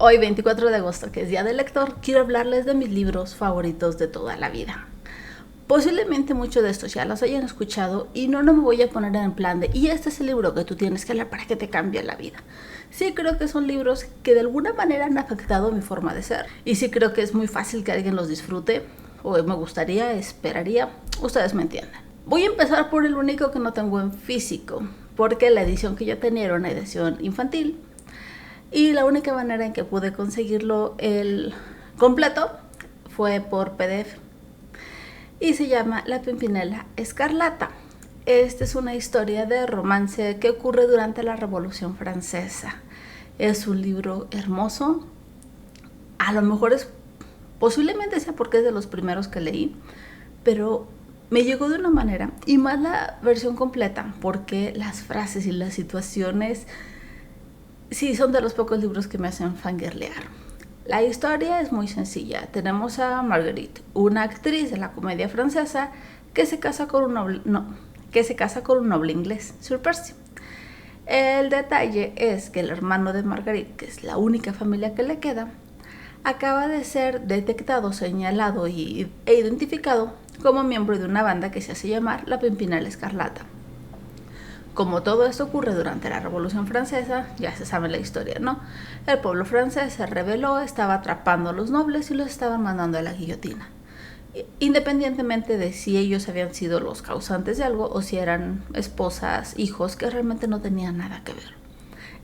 Hoy, 24 de agosto, que es Día del Lector, quiero hablarles de mis libros favoritos de toda la vida. Posiblemente muchos de estos ya los hayan escuchado y no me voy a poner en plan de y este es el libro que tú tienes que leer para que te cambie la vida. Sí creo que son libros que de alguna manera han afectado mi forma de ser y sí creo que es muy fácil que alguien los disfrute o me gustaría, esperaría, ustedes me entienden. Voy a empezar por el único que no tengo en físico, porque la edición que yo tenía era una edición infantil y la única manera en que pude conseguirlo el completo fue por PDF. Y se llama La Pimpinela Escarlata. Esta es una historia de romance que ocurre durante la Revolución Francesa. Es un libro hermoso. A lo mejor posiblemente sea porque es de los primeros que leí, pero me llegó de una manera, y más la versión completa, porque las frases y las situaciones sí son de los pocos libros que me hacen fangirlear. La historia es muy sencilla. Tenemos a Marguerite, una actriz de la comedia francesa que se casa con un noble inglés, Sir Percy. El detalle es que el hermano de Marguerite, que es la única familia que le queda, acaba de ser detectado, señalado e identificado como miembro de una banda que se hace llamar la Pimpinela Escarlata. Como todo esto ocurre durante la Revolución Francesa, ya se sabe la historia, ¿no? El pueblo francés se rebeló, estaba atrapando a los nobles y los estaban mandando a la guillotina. Independientemente de si ellos habían sido los causantes de algo o si eran esposas, hijos que realmente no tenían nada que ver.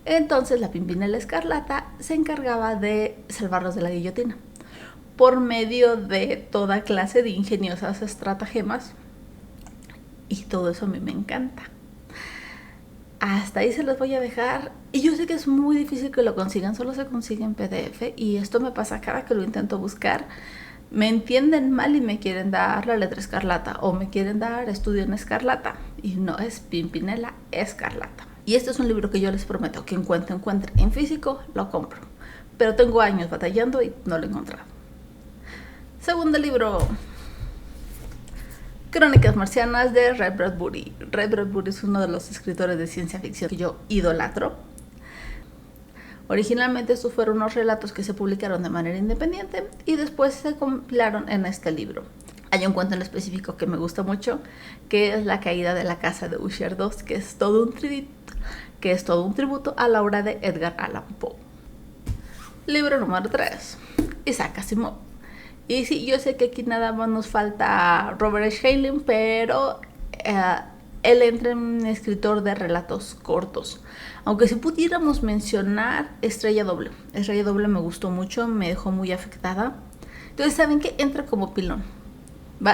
Entonces la Pimpinela Escarlata se encargaba de salvarlos de la guillotina por medio de toda clase de ingeniosas estratagemas, y todo eso a mí me encanta. Hasta ahí se los voy a dejar. Y yo sé que es muy difícil que lo consigan, solo se consigue en PDF. Y esto me pasa cada que lo intento buscar. Me entienden mal y me quieren dar La Letra Escarlata o me quieren dar Estudio en Escarlata. Y no, es Pimpinela Escarlata. Y este es un libro que yo les prometo que encuentre en físico, lo compro. Pero tengo años batallando y no lo he encontrado. Segundo libro: Crónicas Marcianas de Ray Bradbury. Ray Bradbury es uno de los escritores de ciencia ficción que yo idolatro. Originalmente estos fueron unos relatos que se publicaron de manera independiente y después se compilaron en este libro. Hay un cuento en específico que me gusta mucho, que es La caída de la casa de Usher II, que es todo un tributo a la obra de Edgar Allan Poe. Libro número 3. Isaac Asimov. Y sí, yo sé que aquí nada más nos falta Robert Heinlein, pero él entra en escritor de relatos cortos. Aunque si pudiéramos mencionar Estrella Doble. Estrella Doble me gustó mucho, me dejó muy afectada. Entonces, ¿saben qué? Entra como pilón.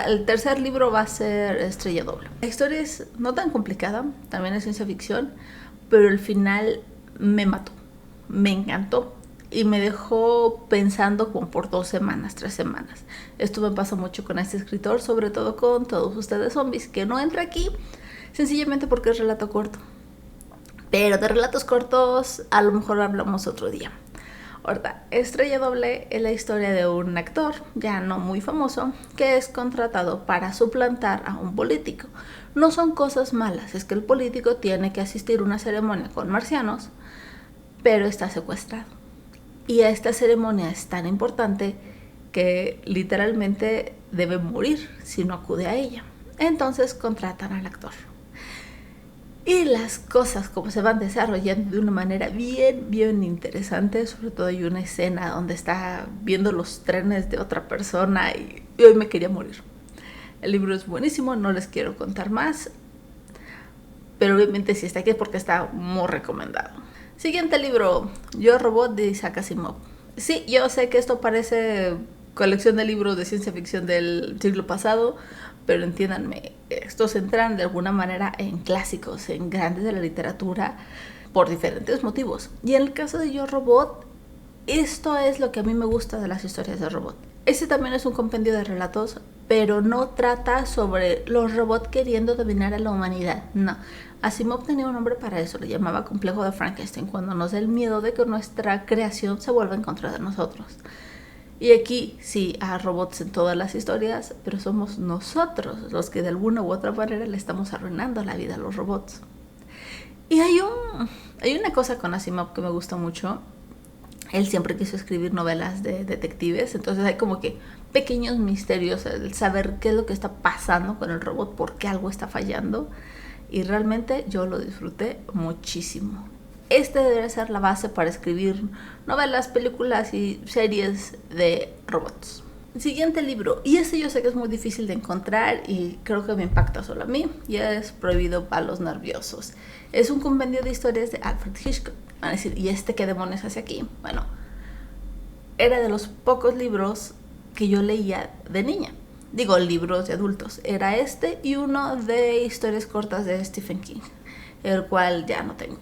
El tercer libro va a ser Estrella Doble. La historia es no tan complicada, también es ciencia ficción, pero el final me mató, me encantó. Y me dejó pensando como por 2 semanas, 3 semanas. Esto me pasa mucho con este escritor, sobre todo con Todos Ustedes Zombies, que no entra aquí sencillamente porque es relato corto. Pero de relatos cortos a lo mejor hablamos otro día. Ahorita, Estrella Doble es la historia de un actor, ya no muy famoso, que es contratado para suplantar a un político. No son cosas malas, es que el político tiene que asistir a una ceremonia con marcianos, pero está secuestrado. Y esta ceremonia es tan importante que literalmente debe morir si no acude a ella. Entonces contratan al actor. Y las cosas como se van desarrollando de una manera bien interesante. Sobre todo hay una escena donde está viendo los trenes de otra persona y hoy me quería morir. El libro es buenísimo, no les quiero contar más, pero obviamente si está aquí es porque está muy recomendado. Siguiente libro: Yo Robot, de Isaac Asimov. Sí, yo sé que esto parece colección de libros de ciencia ficción del siglo pasado, pero entiéndanme, estos entran de alguna manera en clásicos, en grandes de la literatura, por diferentes motivos. Y en el caso de Yo Robot, esto es lo que a mí me gusta de las historias de robot. Este también es un compendio de relatos, pero no trata sobre los robots queriendo dominar a la humanidad, no. Asimov tenía un nombre para eso, lo llamaba complejo de Frankenstein, cuando nos da el miedo de que nuestra creación se vuelva en contra de nosotros. Y aquí sí, hay robots en todas las historias, pero somos nosotros los que de alguna u otra manera le estamos arruinando la vida a los robots. Y hay una cosa con Asimov que me gusta mucho, Él siempre quiso escribir novelas de detectives, entonces hay como que pequeños misterios, el saber qué es lo que está pasando con el robot, por qué algo está fallando, y realmente yo lo disfruté muchísimo. Este debería ser la base para escribir novelas, películas y series de robots. Siguiente libro, y este yo sé que es muy difícil de encontrar y creo que me impacta solo a mí, y es Prohibido para los nerviosos. Es un compendio de historias de Alfred Hitchcock. Van a decir, ¿y este qué demonios hace aquí? Bueno, era de los pocos libros que yo leía de niña. Digo, libros de adultos. Era este y uno de historias cortas de Stephen King, el cual ya no tengo.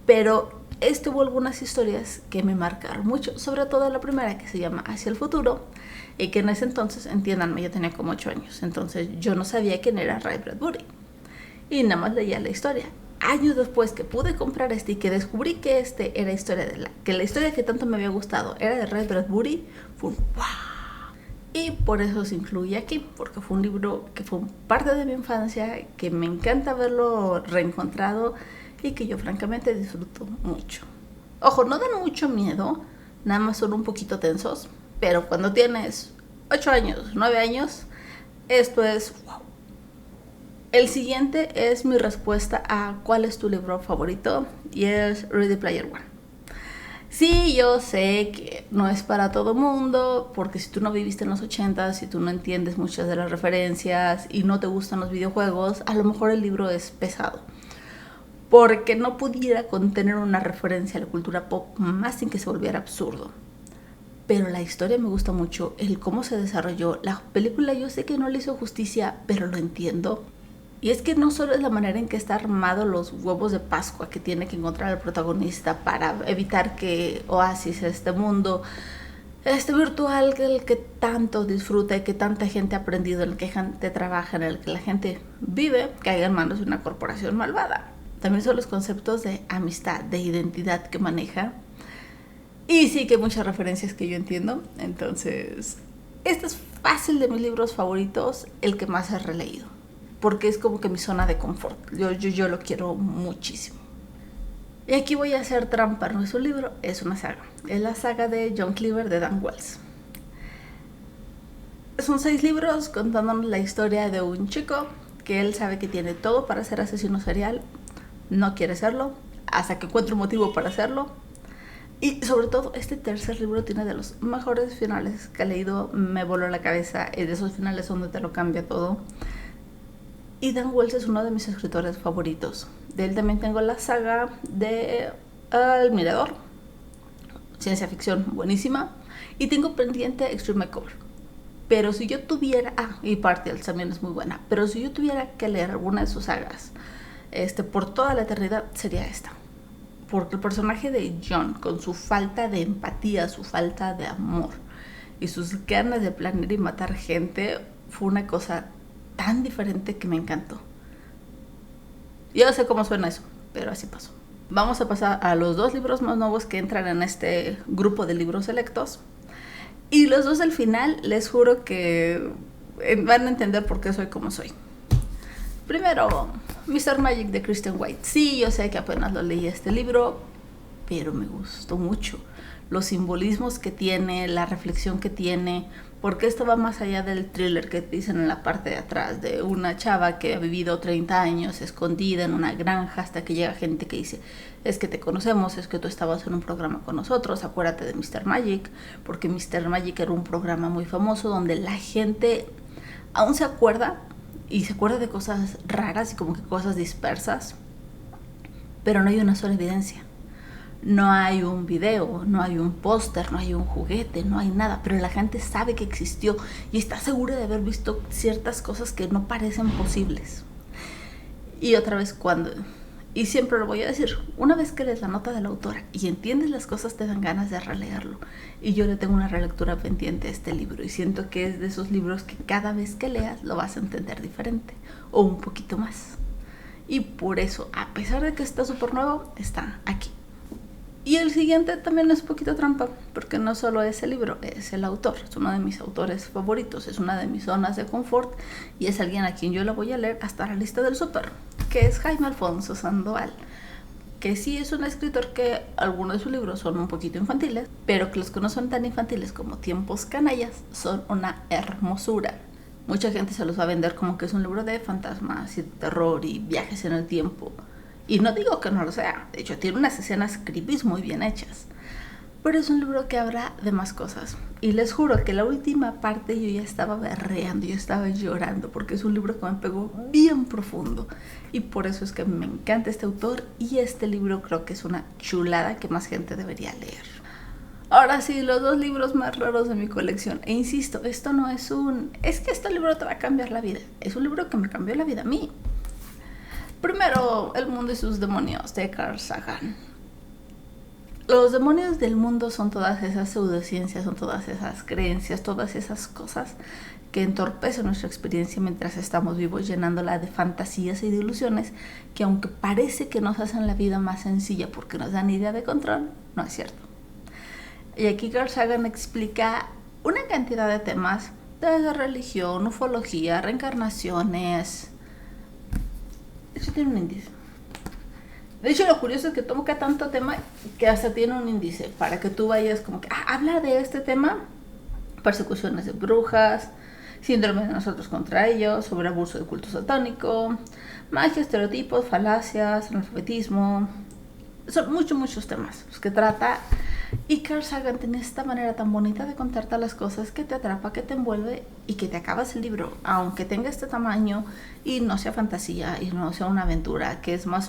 Pero hubo algunas historias que me marcaron mucho, sobre todo la primera, que se llama Hacia el futuro, y que en ese entonces, entiéndanme, yo tenía como 8 años, entonces yo no sabía quién era Ray Bradbury, y nada más leía la historia. Años después que pude comprar y que descubrí que era historia que la historia que tanto me había gustado era de Ray Bradbury, fue un wow. Y por eso se incluye aquí, porque fue un libro que fue parte de mi infancia, que me encanta haberlo reencontrado y que yo francamente disfruto mucho. Ojo, no dan mucho miedo, nada más son un poquito tensos, pero cuando tienes 8 años, 9 años, esto es wow. El siguiente es mi respuesta a ¿cuál es tu libro favorito? Y es Ready Player One. Sí, yo sé que no es para todo mundo, porque si tú no viviste en los 80, si tú no entiendes muchas de las referencias y no te gustan los videojuegos, a lo mejor el libro es pesado, porque no pudiera contener una referencia a la cultura pop más sin que se volviera absurdo. Pero la historia me gusta mucho, el cómo se desarrolló. La película yo sé que no le hizo justicia, pero lo entiendo. Y es que no solo es la manera en que está armado los huevos de Pascua que tiene que encontrar el protagonista para evitar que Oasis, este mundo, virtual, el que tanto disfruta y que tanta gente ha aprendido, en el que gente trabaja, en el que la gente vive, caiga en manos de una corporación malvada. También son los conceptos de amistad, de identidad que maneja. Y sí que hay muchas referencias que yo entiendo. Entonces, este es fácil de mis libros favoritos, el que más he releído, porque es como que mi zona de confort. Yo lo quiero muchísimo. Y aquí voy a hacer trampa, no es un libro, es una saga. Es la saga de John Cleaver de Dan Wells. Son 6 libros contándonos la historia de un chico que él sabe que tiene todo para ser asesino serial, no quiere serlo, hasta que encuentra un motivo para hacerlo. Y sobre todo, este tercer libro tiene de los mejores finales que he leído, me voló la cabeza, es de esos finales donde te lo cambia todo. Y Dan Wells es uno de mis escritores favoritos. De él también tengo la saga de El Mirador, ciencia ficción buenísima. Y tengo pendiente Extreme Makeover. Pero si yo tuviera... y Partials también es muy buena. Pero si yo tuviera que leer alguna de sus sagas por toda la eternidad, sería esta. Porque el personaje de John, con su falta de empatía, su falta de amor y sus ganas de planear y matar gente, fue una cosa tan diferente que me encantó. Yo no sé cómo suena eso, pero así pasó. Vamos a pasar a los 2 libros más nuevos que entran en este grupo de libros selectos. Y los 2 al final, les juro que van a entender por qué soy como soy. Primero, Mr. Magic de Christian White. Sí, yo sé que apenas lo leí este libro, pero me gustó mucho. Los simbolismos que tiene, la reflexión que tiene, porque esto va más allá del thriller que dicen en la parte de atrás, de una chava que ha vivido 30 años escondida en una granja hasta que llega gente que dice, es que te conocemos, es que tú estabas en un programa con nosotros, acuérdate de Mr. Magic, porque Mr. Magic era un programa muy famoso donde la gente aún se acuerda, y se acuerda de cosas raras y como que cosas dispersas, pero no hay una sola evidencia. No hay un video, no hay un póster, no hay un juguete, no hay nada, pero la gente sabe que existió y está segura de haber visto ciertas cosas que no parecen posibles. Y otra vez y siempre lo voy a decir, una vez que lees la nota de la autora y entiendes las cosas, te dan ganas de releerlo. Y yo le tengo una relectura pendiente a este libro y siento que es de esos libros que cada vez que leas lo vas a entender diferente o un poquito más. Y por eso, a pesar de que está súper nuevo, está aquí. Y el siguiente también es un poquito trampa, porque no solo es el libro, es el autor. Es uno de mis autores favoritos, es una de mis zonas de confort y es alguien a quien yo le voy a leer hasta la lista del súper, que es Jaime Alfonso Sandoval, que sí es un escritor que algunos de sus libros son un poquito infantiles, pero que los que no son tan infantiles como Tiempos Canallas son una hermosura. Mucha gente se los va a vender como que es un libro de fantasmas y de terror y viajes en el tiempo. Y no digo que no lo sea, de hecho tiene unas escenas creepy muy bien hechas. Pero es un libro que habla de más cosas. Y les juro que la última parte yo ya estaba berreando, yo estaba llorando, porque es un libro que me pegó bien profundo. Y por eso es que me encanta este autor y este libro creo que es una chulada que más gente debería leer. Ahora sí, los dos libros más raros de mi colección. E insisto, esto no es es que este libro te va a cambiar la vida. Es un libro que me cambió la vida a mí. Primero, El mundo y sus demonios, de Carl Sagan. Los demonios del mundo son todas esas pseudociencias, son todas esas creencias, todas esas cosas que entorpecen nuestra experiencia mientras estamos vivos, llenándola de fantasías y de ilusiones que, aunque parece que nos hacen la vida más sencilla porque nos dan idea de control, no es cierto. Y aquí Carl Sagan explica una cantidad de temas desde religión, ufología, reencarnaciones. Eso tiene un índice. De hecho, lo curioso es que toca tanto tema que hasta tiene un índice para que tú vayas como que habla de este tema: persecuciones de brujas, síndrome de nosotros contra ellos, sobre abuso de culto satánico, magia, estereotipos, falacias, analfabetismo. Son muchos temas los que trata. Y Carl Sagan tiene esta manera tan bonita de contarte las cosas que te atrapa, que te envuelve y que te acabas el libro, aunque tenga este tamaño y no sea fantasía y no sea una aventura, que es más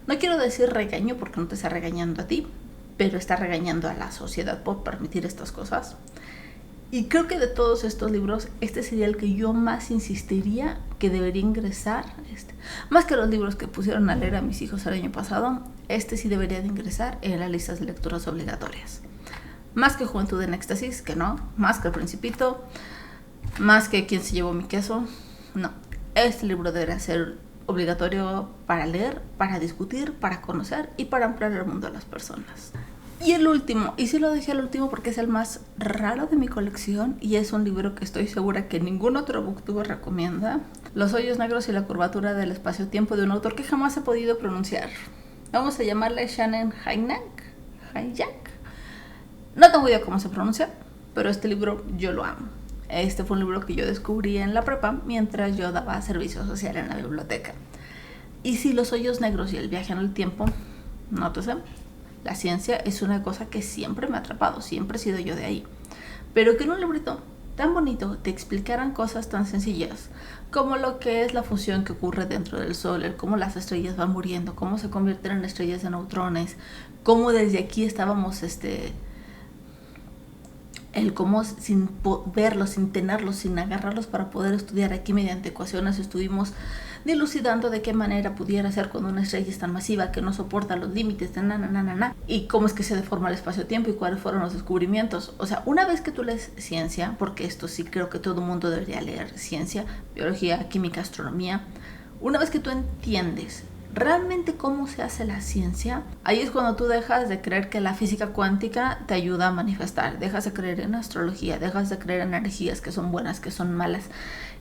no quiero decir regaño porque no te está regañando a ti, pero está regañando a la sociedad por permitir estas cosas. Y creo que de todos estos libros, este sería el que yo más insistiría que debería ingresar. Más que los libros que pusieron a leer a mis hijos el año pasado, este sí debería de ingresar en las listas de lecturas obligatorias. Más que Juventud en Éxtasis, que no. Más que El Principito. Más que ¿Quién se llevó mi queso? No. Este libro debería ser obligatorio para leer, para discutir, para conocer y para ampliar el mundo a las personas. Y el último, y sí lo dejé al último porque es el más raro de mi colección y es un libro que estoy segura que ningún otro booktuber recomienda: Los hoyos negros y la curvatura del espacio-tiempo, de un autor que jamás he podido pronunciar. Vamos a llamarle Shannon Hynek. No tengo idea cómo se pronuncia, pero este libro yo lo amo. Este fue un libro que yo descubrí en la prepa mientras yo daba servicio social en la biblioteca. Y si Los hoyos negros y el viaje en el tiempo, no te sé. La ciencia es una cosa que siempre me ha atrapado, siempre he sido yo de ahí. Pero que en un librito tan bonito te explicaran cosas tan sencillas como lo que es la fusión que ocurre dentro del Sol, el cómo las estrellas van muriendo, cómo se convierten en estrellas de neutrones, cómo desde aquí estábamos el cómo sin verlos, sin tenerlos, sin agarrarlos para poder estudiar aquí mediante ecuaciones estuvimos dilucidando de qué manera pudiera ser cuando una estrella es tan masiva que no soporta los límites de y cómo es que se deforma el espacio-tiempo y cuáles fueron los descubrimientos. O sea, una vez que tú lees ciencia, porque esto sí creo que todo el mundo debería leer ciencia, biología, química, astronomía, una vez que tú entiendes realmente cómo se hace la ciencia, ahí es cuando tú dejas de creer que la física cuántica te ayuda a manifestar, dejas de creer en astrología, dejas de creer en energías que son buenas, que son malas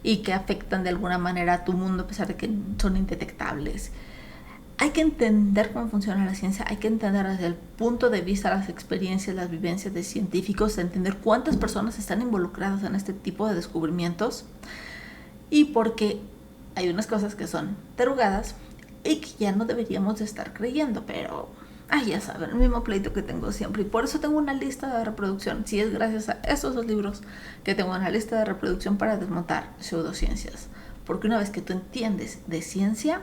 y que afectan de alguna manera a tu mundo a pesar de que son indetectables. Hay que entender cómo funciona la ciencia, hay que entender desde el punto de vista las experiencias, las vivencias de científicos, entender cuántas personas están involucradas en este tipo de descubrimientos y porque hay unas cosas que son tarugadas y que ya no deberíamos de estar creyendo, pero ya saben, el mismo pleito que tengo siempre, y por eso tengo una lista de reproducción. Si es gracias a estos dos libros que tengo una lista de reproducción para desmontar pseudociencias, porque una vez que tú entiendes de ciencia,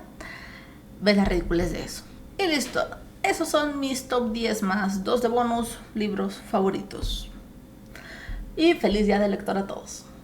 ves la ridiculez de eso. Y listo, esos son mis top 10 más 2 de bonus libros favoritos. Y feliz día de lector a todos.